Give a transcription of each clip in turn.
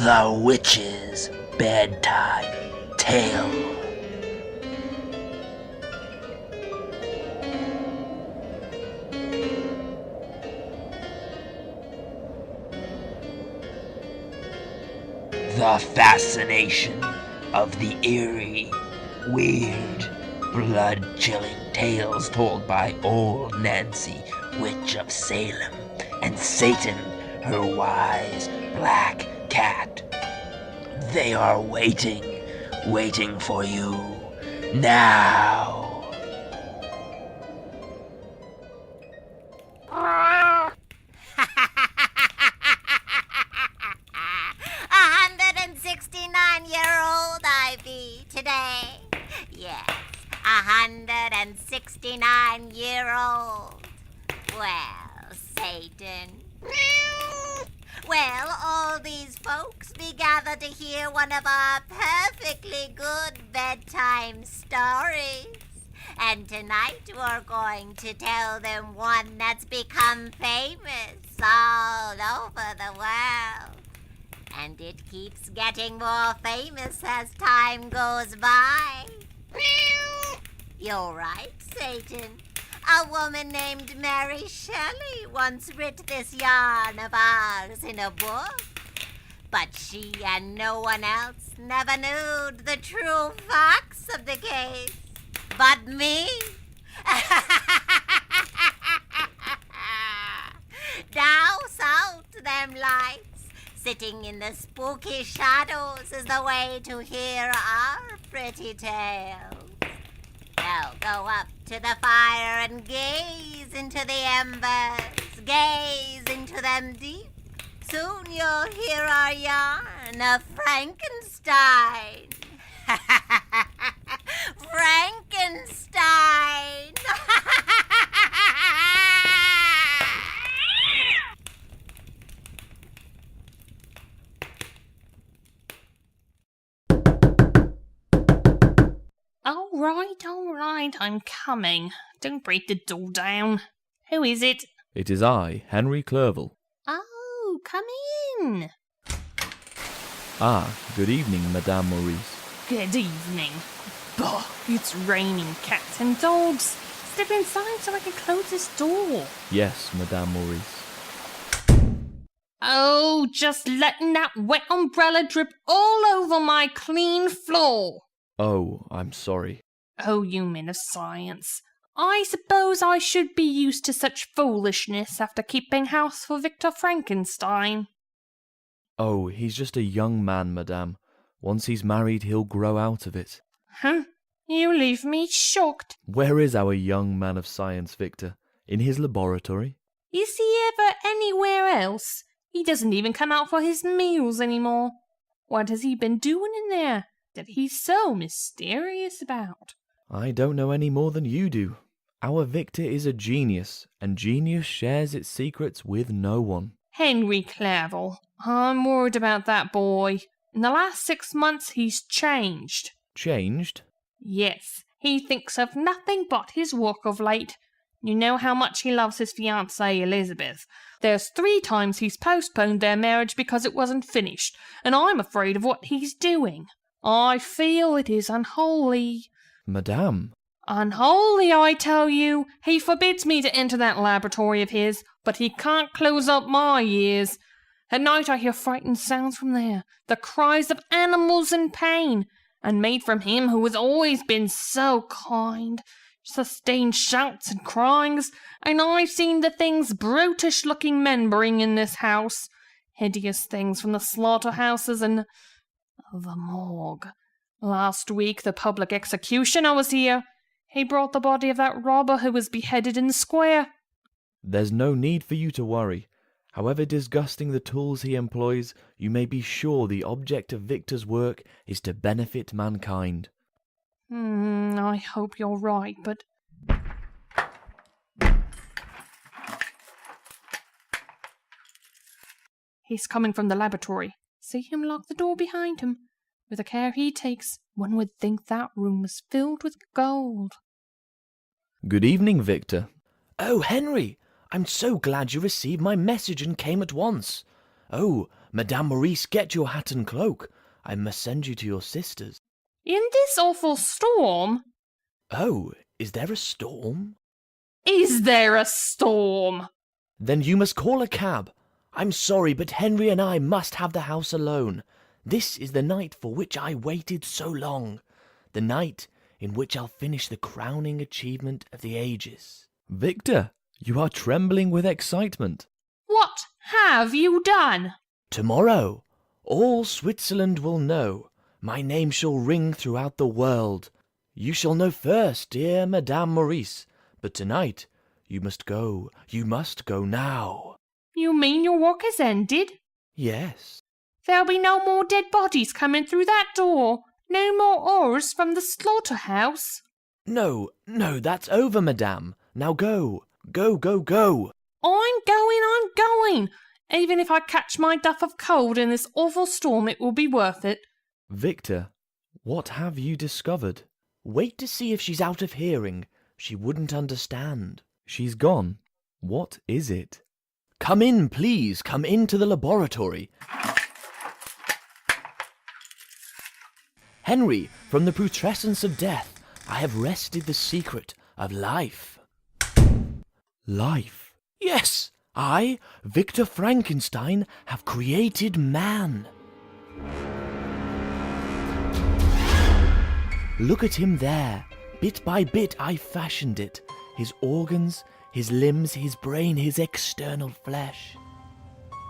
The Witch's Bedtime Tale. The fascination of the eerie, weird, blood-chilling tales told by old Nancy, Witch of Salem, and Satan, her wise black cat. They are waiting for you now. Today. Yes, 169-year-old. Well, Satan. Well, all these folks be gathered to hear one of our perfectly good bedtime stories. And tonight we're going to tell them one that's become famous all over the world. And it keeps getting more famous as time goes by. You're right, Satan. A woman named Mary Shelley once writ this yarn of ours in a book. But she and no one else never knew the true facts of the case. But me. Douse out them lights. Sitting in the spooky shadows is the way to hear our pretty tales. Now go up to the fire and gaze into the embers. Gaze into them deep. Soon you'll hear our yarn of Frankenstein. Frankenstein! All right, I'm coming. Don't break the door down. Who is it? It is I, Henry Clerval. Oh, come in. Ah, good evening, Madame Maurice. Good evening. Bah, it's raining cats and dogs. Step inside so I can close this door. Yes, Madame Maurice. Oh, just letting that wet umbrella drip all over my clean floor. Oh, I'm sorry. Oh, you men of science. I suppose I should be used to such foolishness after keeping house for Victor Frankenstein. Oh, he's just a young man, Madame. Once he's married, he'll grow out of it. Huh? You leave me shocked. Where is our young man of science, Victor? In his laboratory? Is he ever anywhere else? He doesn't even come out for his meals anymore. What has he been doing in there that he's so mysterious about? I don't know any more than you do. Our Victor is a genius, and genius shares its secrets with no one. Henry Clerval, I'm worried about that boy. In the last 6 months, he's changed. Changed? Yes, he thinks of nothing but his work of late. You know how much he loves his fiancée, Elizabeth. There's 3 times he's postponed their marriage because it wasn't finished, and I'm afraid of what he's doing. I feel it is unholy. Madame. Unholy, I tell you. He forbids me to enter that laboratory of his, but he can't close up my ears. At night I hear frightened sounds from there, the cries of animals in pain, and made from him who has always been so kind. Sustained shouts and cries, and I've seen the things brutish-looking men bring in this house. Hideous things from the slaughterhouses and the morgue. Last week, the public executioner was here. He brought the body of that robber who was beheaded in the square. There's no need for you to worry. However disgusting the tools he employs, you may be sure the object of Victor's work is to benefit mankind. I hope you're right, but... He's coming from the laboratory. See him lock the door behind him. With the care he takes, one would think that room was filled with gold. Good evening, Victor. Oh, Henry, I'm so glad you received my message and came at once. Oh, Madame Maurice, get your hat and cloak. I must send you to your sisters. In this awful storm? Oh, is there a storm? Is there a storm? Then you must call a cab. I'm sorry, but Henry and I must have the house alone. This is the night for which I waited so long. The night in which I'll finish the crowning achievement of the ages. Victor, you are trembling with excitement. What have you done? Tomorrow, all Switzerland will know. My name shall ring throughout the world. You shall know first, dear Madame Maurice. But tonight, you must go now. You mean your work is ended? Yes. There'll be no more dead bodies coming through that door. No more ores from the slaughterhouse. No, that's over, Madame. Now go. Go. I'm going. Even if I catch my death of cold in this awful storm, it will be worth it. Victor, what have you discovered? Wait to see if she's out of hearing. She wouldn't understand. She's gone. What is it? Come in, please. Come into the laboratory. Henry, from the putrescence of death, I have wrested the secret of life. Life? Yes, I, Victor Frankenstein, have created man. Look at him there. Bit by bit I fashioned it. His organs, his limbs, his brain, his external flesh.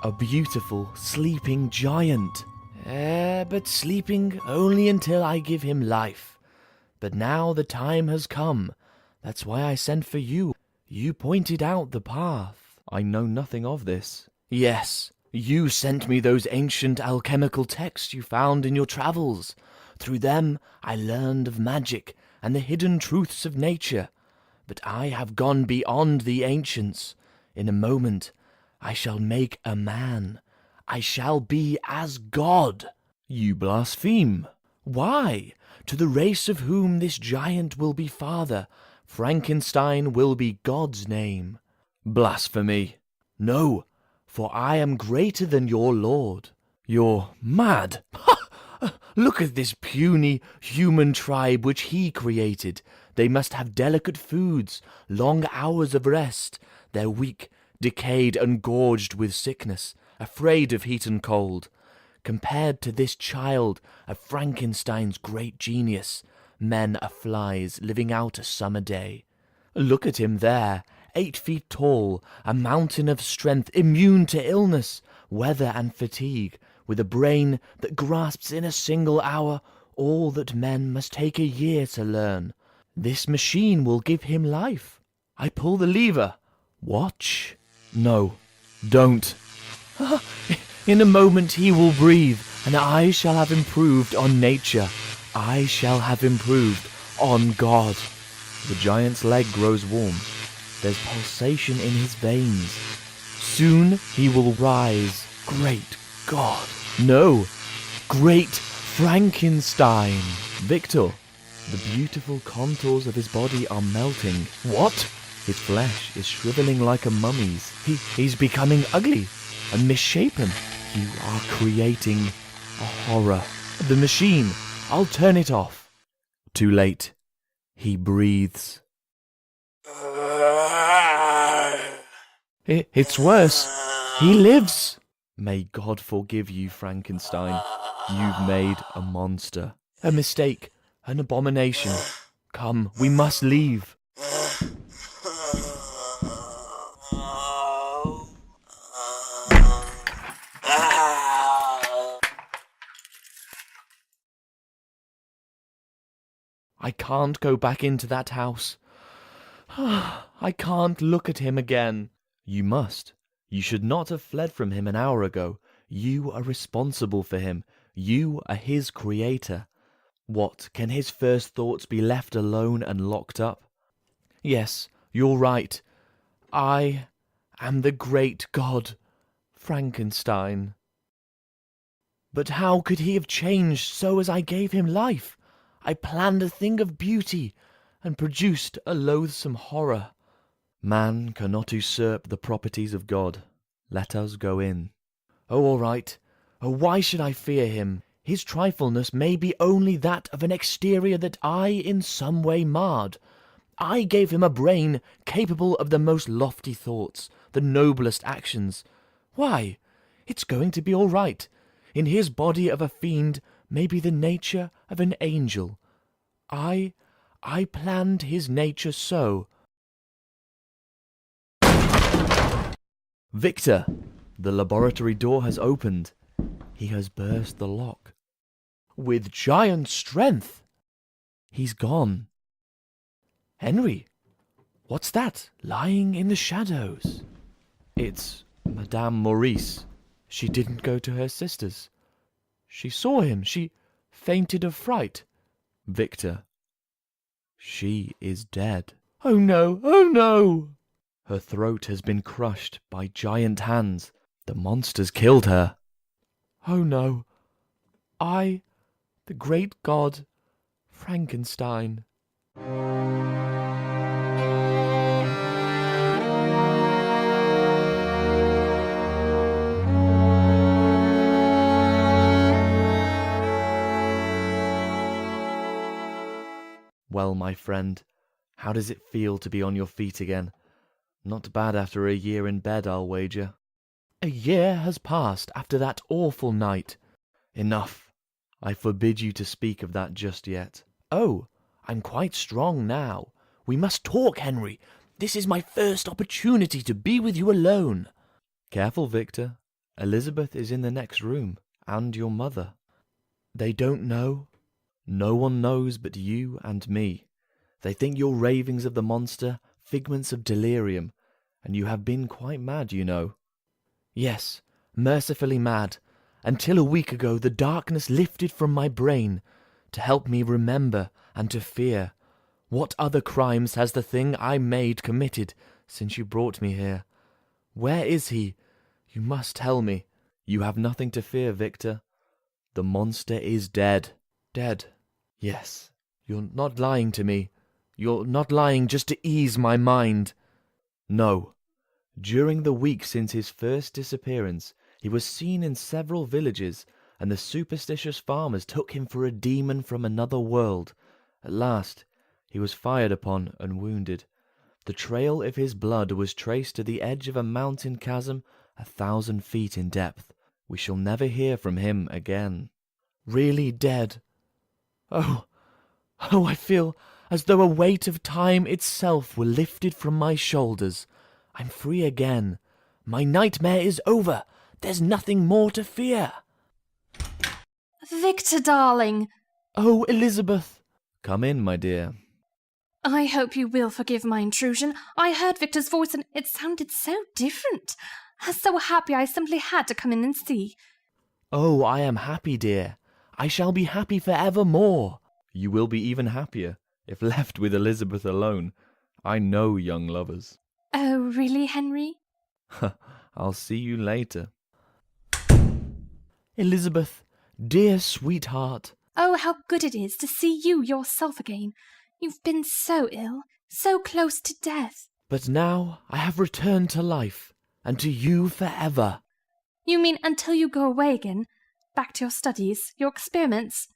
A beautiful, sleeping giant. But sleeping only until I give him life. But now the time has come. That's why I sent for you. You pointed out the path. I know nothing of this. Yes, you sent me those ancient alchemical texts you found in your travels. Through them I learned of magic and the hidden truths of nature. But I have gone beyond the ancients. In a moment I shall make a man. I shall be as God. You blaspheme. Why? To the race of whom this giant will be father, Frankenstein will be God's name. Blasphemy. No, for I am greater than your Lord. You're mad. Look at this puny human tribe which he created. They must have delicate foods, long hours of rest. They're weak, decayed, and gorged with sickness, afraid of heat and cold. Compared to this child of Frankenstein's great genius, men are flies living out a summer day. Look at him there, 8 feet tall, a mountain of strength, immune to illness, weather, and fatigue, with a brain that grasps in a single hour all that men must take a year to learn. This machine will give him life. I pull the lever. Watch. No, don't. In a moment he will breathe, and I shall have improved on nature. I shall have improved on God. The giant's leg grows warm. There's pulsation in his veins. Soon he will rise. Great God. No, great Frankenstein. Victor, the beautiful contours of his body are melting. What? His flesh is shriveling like a mummy's. He's becoming ugly and misshapen. You are creating a horror. The machine, I'll turn it off. Too late. He breathes. It's worse. He lives. May God forgive you, Frankenstein. You've made a monster. A mistake. An abomination. Come, we must leave. I can't go back into that house. I can't look at him again. You must. You should not have fled from him an hour ago. You are responsible for him. You are his creator. What, can his first thoughts be left alone and locked up? Yes, you're right. I am the great god, Frankenstein. But how could he have changed so as I gave him life? I planned a thing of beauty and produced a loathsome horror. Man cannot usurp the properties of God. Let us go in. Oh, all right. Oh, why should I fear him? His trifleness may be only that of an exterior that I in some way marred. I gave him a brain capable of the most lofty thoughts, the noblest actions. Why, it's going to be all right. In his body of a fiend may be the nature of an angel. I planned his nature so. Victor, the laboratory door has opened. He has burst the lock. With giant strength. He's gone. Henry, what's that lying in the shadows? It's Madame Maurice. She didn't go to her sister's. She saw him. She fainted of fright. Victor, she is dead. Oh no, oh no! Her throat has been crushed by giant hands. The monsters killed her. Oh no, I, the great god, Frankenstein. Well, my friend, how does it feel to be on your feet again? Not bad after a year in bed, I'll wager. A year has passed after that awful night. Enough. I forbid you to speak of that just yet. Oh, I'm quite strong now. We must talk, Henry. This is my first opportunity to be with you alone. Careful, Victor. Elizabeth is in the next room, and your mother. They don't know. No one knows but you and me. They think your ravings of the monster figments of delirium, and you have been quite mad, you know. Yes, mercifully mad. Until a week ago the darkness lifted from my brain to help me remember and to fear. What other crimes has the thing I made committed since you brought me here? Where is he? You must tell me. You have nothing to fear, Victor. The monster is dead. Dead. Yes, you're not lying to me. You're not lying just to ease my mind. No. During the week since his first disappearance, he was seen in several villages, and the superstitious farmers took him for a demon from another world. At last, he was fired upon and wounded. The trail of his blood was traced to the edge of a mountain chasm 1,000 feet in depth. We shall never hear from him again. Really dead. Oh, I feel as though a weight of time itself were lifted from my shoulders. I'm free again. My nightmare is over. There's nothing more to fear. Victor, darling. Oh, Elizabeth. Come in, my dear. I hope you will forgive my intrusion. I heard Victor's voice and it sounded so different. I was so happy I simply had to come in and see. Oh, I am happy, dear. I shall be happy forevermore. You will be even happier if left with Elizabeth alone. I know young lovers. Oh, really, Henry? I'll see you later. Elizabeth, dear sweetheart. Oh, how good it is to see you yourself again. You've been so ill, so close to death. But now I have returned to life, and to you forever. You mean until you go away again? Back to your studies, your experiments?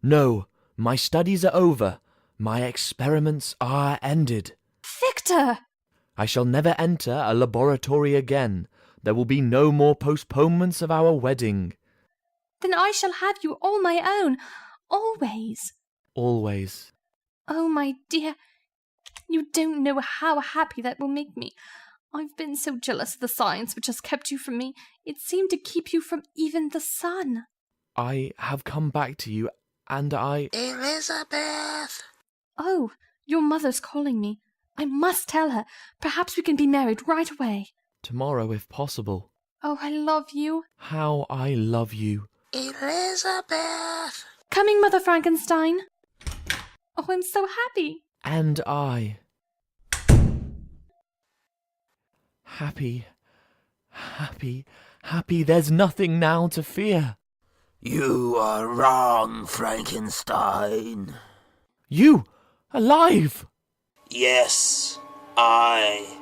No, my studies are over. My experiments are ended. Victor! I shall never enter a laboratory again. There will be no more postponements of our wedding. Then I shall have you all my own, always. Always. Oh, my dear, you don't know how happy that will make me. I've been so jealous of the science which has kept you from me. It seemed to keep you from even the sun. I have come back to you, and I... Elizabeth! Oh, your mother's calling me. I must tell her. Perhaps we can be married right away. Tomorrow, if possible. Oh, I love you. How I love you. Elizabeth! Coming, Mother Frankenstein. Oh, I'm so happy. And I. Happy, happy, happy. There's nothing now to fear. You are wrong, Frankenstein. You, alive! Yes, I,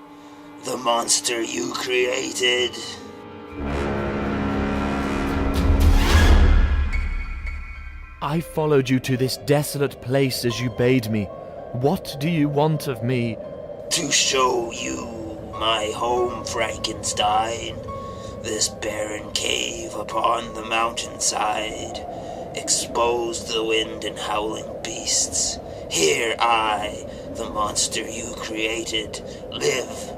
the monster you created. I followed you to this desolate place as you bade me. What do you want of me? To show you my home, Frankenstein. This barren cave upon the mountainside, exposed to the wind and howling beasts. Here I, the monster you created, live,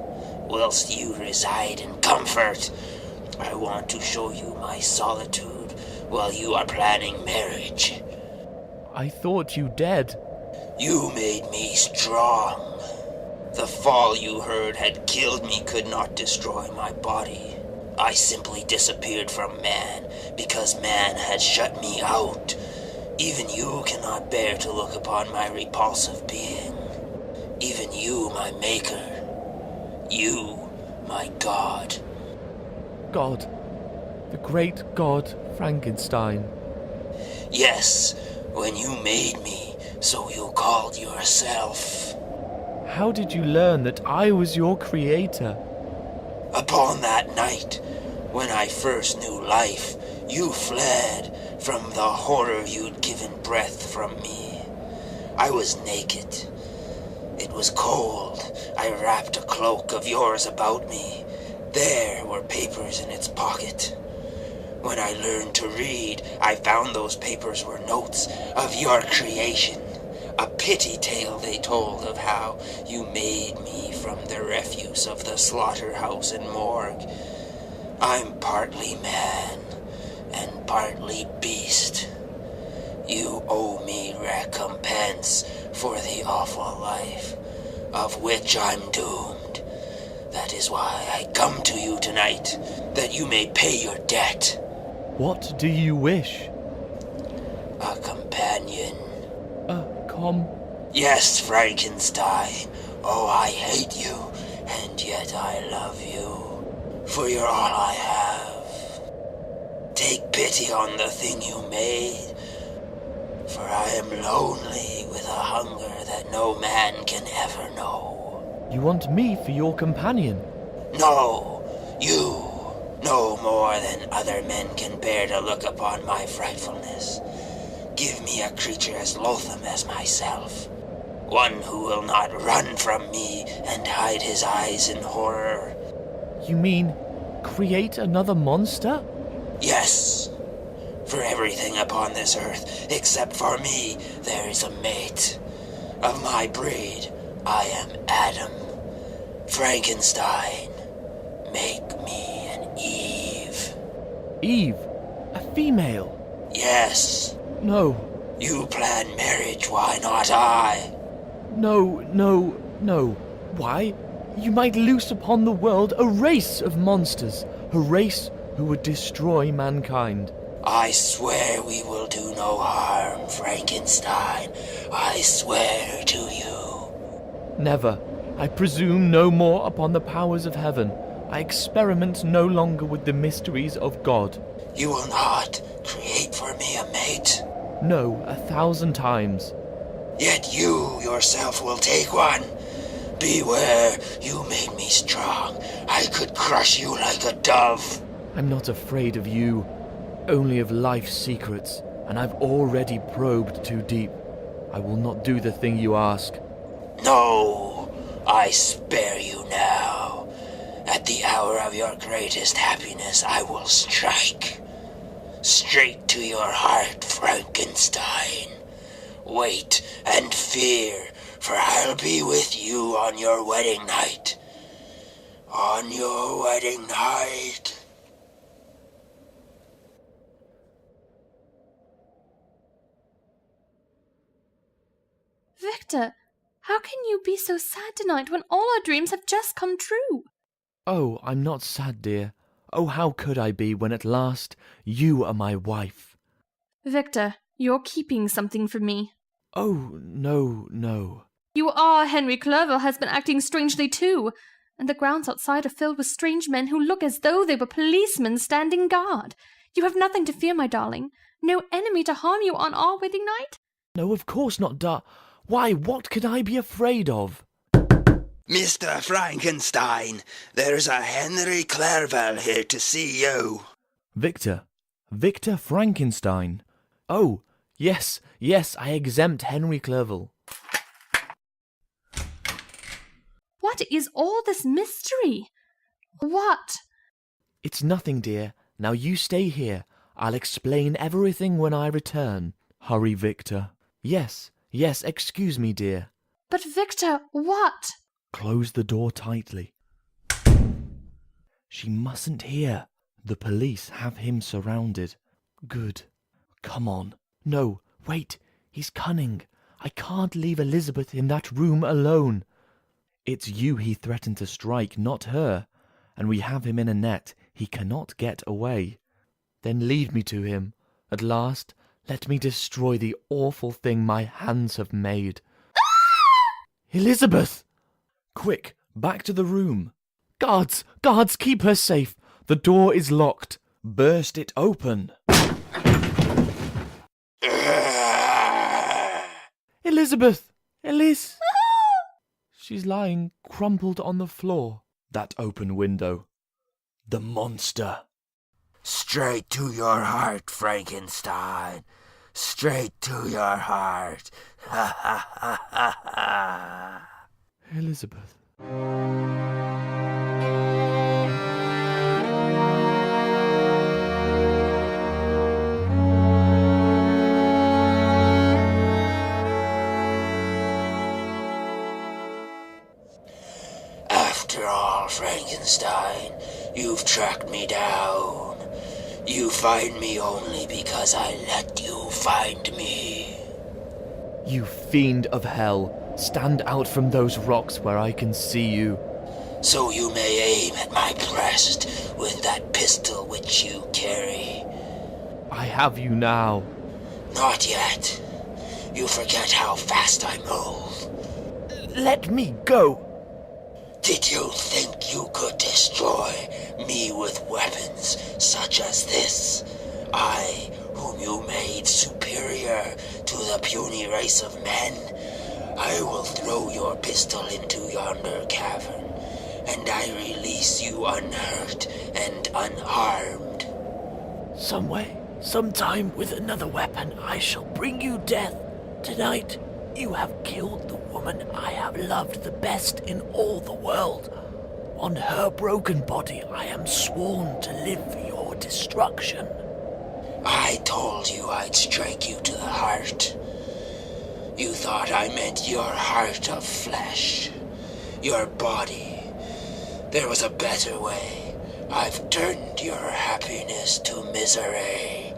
whilst you reside in comfort. I want to show you my solitude while you are planning marriage. I thought you dead. You made me strong. The fall you heard had killed me could not destroy my body. I simply disappeared from man because man had shut me out. Even you cannot bear to look upon my repulsive being. Even you, my maker. You, my god. God. The great god Frankenstein. Yes, when you made me, so you called yourself. How did you learn that I was your creator? Upon that night, when I first knew life, you fled from the horror you'd given breath from me. I was naked. It was cold. I wrapped a cloak of yours about me. There were papers in its pocket. When I learned to read, I found those papers were notes of your creation. A pity tale they told of how you made me from the refuse of the slaughterhouse and morgue. I'm partly man and partly beast. You owe me recompense for the awful life of which I'm doomed. That is why I come to you tonight, that you may pay your debt. What do you wish? A companion. Yes, Frankenstein. Oh, I hate you, and yet I love you. For you're all I have. Take pity on the thing you made, for I am lonely with a hunger that no man can ever know. You want me for your companion? No, you. No more than other men can bear to look upon my frightfulness. Give me a creature as loathsome as myself. One who will not run from me and hide his eyes in horror. You mean create another monster? Yes. For everything upon this earth, except for me, there is a mate. Of my breed, I am Adam. Frankenstein, make me an Eve. Eve? A female? Yes. No. You plan marriage, why not I? No. Why? You might loose upon the world a race of monsters, a race who would destroy mankind. I swear we will do no harm, Frankenstein. I swear to you. Never. I presume no more upon the powers of heaven. I experiment no longer with the mysteries of God. You will not create for me a mate? No, 1,000 times. Yet you yourself will take one. Beware, you made me strong. I could crush you like a dove. I'm not afraid of you, only of life's secrets, and I've already probed too deep. I will not do the thing you ask. No, I spare you now. At the hour of your greatest happiness, I will strike. Straight to your heart, Frankenstein. Wait and fear, for I'll be with you on your wedding night. On your wedding night. Victor, how can you be so sad tonight when all our dreams have just come true? Oh, I'm not sad, dear. Oh, how could I be when at last you are my wife? Victor, you're keeping something from me. Oh, no. You are. Henry Clerval has been acting strangely too, and the grounds outside are filled with strange men who look as though they were policemen standing guard. You have nothing to fear, my darling. No enemy to harm you on our wedding night? No, of course not, Why, what could I be afraid of? Mr. Frankenstein, there's a Henry Clerval here to see you. Victor Frankenstein. Oh, Yes, yes, I exempt Henry Clerval. What is all this mystery? What? It's nothing, dear. Now you stay here. I'll explain everything when I return. Hurry, Victor. Yes, yes, excuse me, dear. But Victor, what? Close the door tightly. She mustn't hear. The police have him surrounded. Good. Come on. No, wait. He's cunning. I can't leave Elizabeth in that room alone. It's you he threatened to strike, not her. And we have him in a net. He cannot get away. Then lead me to him. At last, let me destroy the awful thing my hands have made. Elizabeth! Quick, back to the room. Guards! Guards, keep her safe. The door is locked. Burst it open. Elizabeth! Elise! She's lying crumpled on the floor. That open window. The monster. Straight to your heart, Frankenstein. Straight to your heart. Ha ha ha ha ha. Elizabeth. After all, Frankenstein, you've tracked me down. You find me only because I let you find me. You fiend of hell. Stand out from those rocks where I can see you. So you may aim at my breast with that pistol which you carry. I have you now. Not yet. You forget how fast I move. Let me go. Did you think you could destroy me with weapons such as this? I, whom you made superior to the puny race of men? I will throw your pistol into yonder cavern, and I release you unhurt and unharmed. Some way, sometime with another weapon, I shall bring you death. Tonight, you have killed the woman I have loved the best in all the world. On her broken body, I am sworn to live for your destruction. I told you I'd strike you to the heart. You thought I meant your heart of flesh, your body. There was a better way. I've turned your happiness to misery.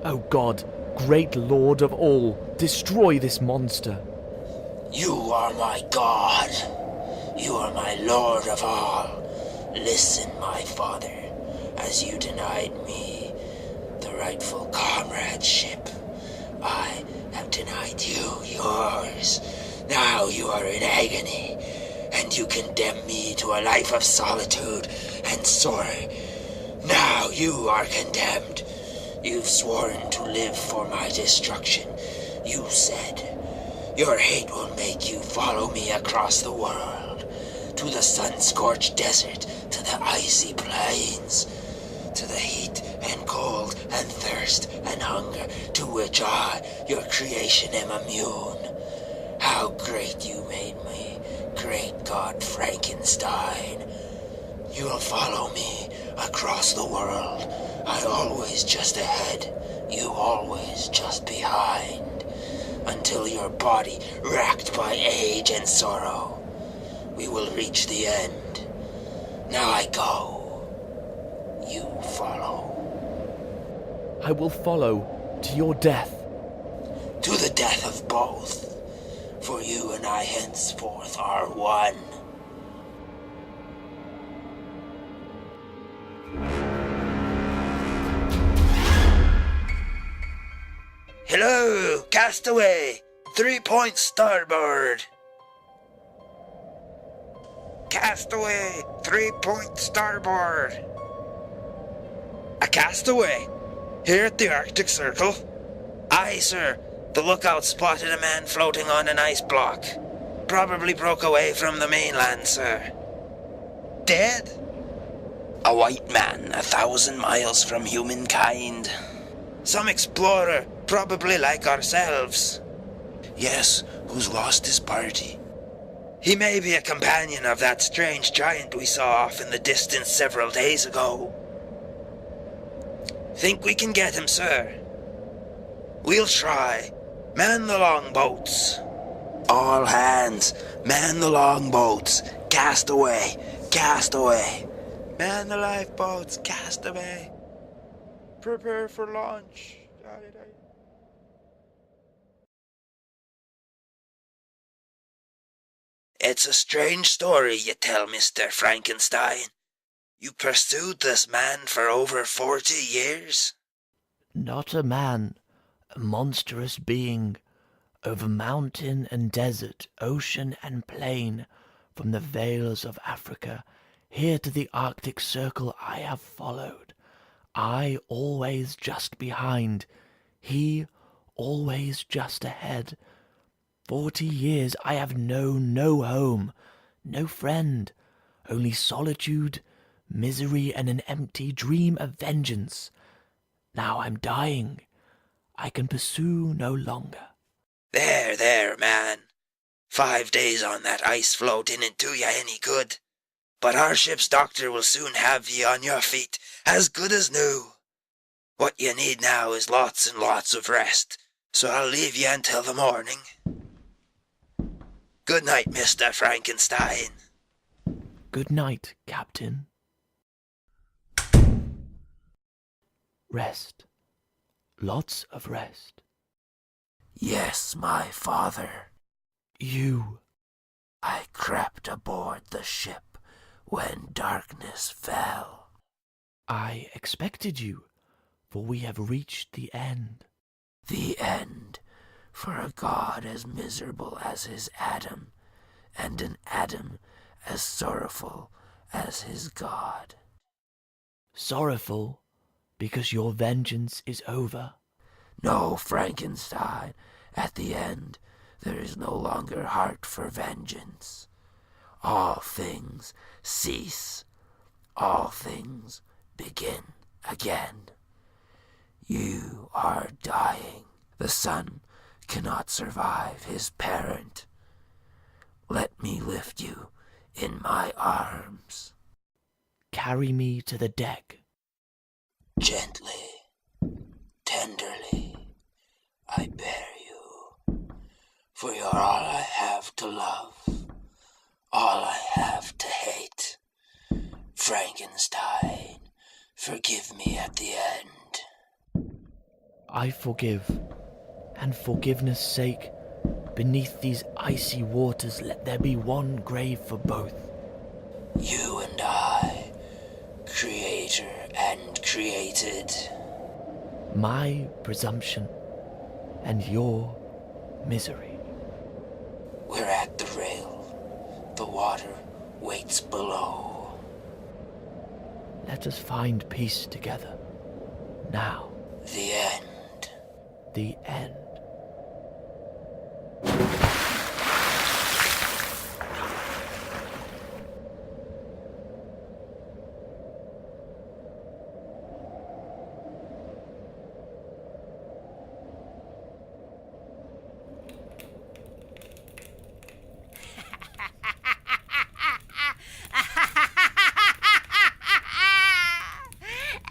Oh God, great Lord of all, destroy this monster. You are my God. You are my Lord of all. Listen, my father, as you denied me the rightful comradeship. I have denied you yours. Now you are in agony, and you condemn me to a life of solitude and sorrow. Now you are condemned. You've sworn to live for my destruction. You said your hate will make you follow me across the world, to the sun-scorched desert, to the icy plains, to the heat and cold and thirst and hunger to which I, your creation, am immune. How great you made me, great God Frankenstein. You'll follow me across the world. I always just ahead, you always just behind, until your body racked by age and sorrow. We will reach the end. Now I go. You follow. I will follow to your death. To the death of both, for you and I henceforth are one. Hello, castaway! 3 points starboard! Castaway, 3 points starboard! A castaway? Here at the Arctic Circle? Aye, sir. The lookout spotted a man floating on an ice block. Probably broke away from the mainland, sir. Dead? A white man 1,000 miles from humankind. Some explorer, probably like ourselves. Yes, who's lost his party. He may be a companion of that strange giant we saw off in the distance several days ago. Think we can get him, sir? We'll try. Man the longboats. All hands, man the longboats. Cast away, cast away. Man the lifeboats, cast away. Prepare for launch. It's a strange story you tell, Mr. Frankenstein. You pursued this man for over 40 years? Not a man, a monstrous being, over mountain and desert, ocean and plain, from the vales of Africa, here to the Arctic Circle I have followed. I always just behind, he always just ahead. 40 years I have known no home, no friend, only solitude, misery, and an empty dream of vengeance. Now I'm dying. I can pursue no longer. There, man. 5 days on that ice floe didn't do you any good. But our ship's doctor will soon have ye on your feet, as good as new. What you need now is lots and lots of rest, so I'll leave you until the morning. Good night, Mr. Frankenstein. Good night, Captain. Rest. Lots of rest. Yes, my father. You. I crept aboard the ship when darkness fell. I expected you, for we have reached the end. The end, for a god as miserable as his Adam, and an Adam as sorrowful as his god. Sorrowful, because your vengeance is over. No, Frankenstein, at the end there is no longer heart for vengeance. All things cease. All things begin again. You are dying. The son cannot survive his parent. Let me lift you in my arms. Carry me to the deck. Gently, tenderly, I bear you, for you're all I have to love, all I have to hate. Frankenstein, forgive me at the end. I forgive, and forgiveness' sake, beneath these icy waters let there be one grave for both. You and I, creator and created. My presumption, and your misery. We're at the rail. The water waits below. Let us find peace together. Now. The end. The end.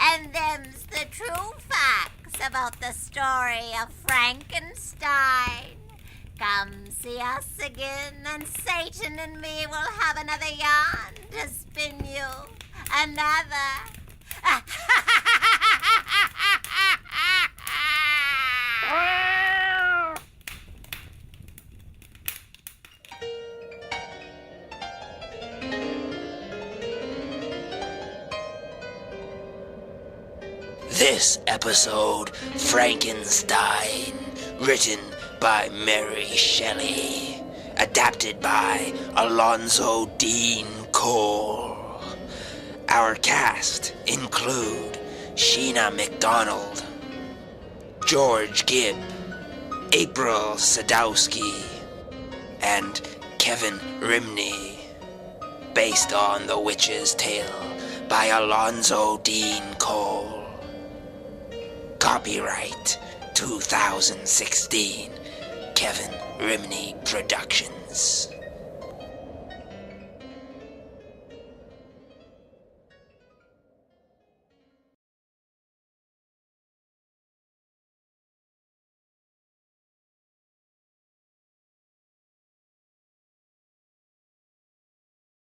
And them's the true facts about the story of Frankenstein. Come see us again, and Satan and me will have another yarn to spin you. Another. This episode, Frankenstein, written by Mary Shelley, adapted by Alonzo Dean Cole. Our cast include Sheena MacDonald, George Gibb, April Sadowski, and Kevin Rimney, based on The Witch's Tale by Alonzo Dean Cole. Copyright 2016. Kevin Rimney Productions.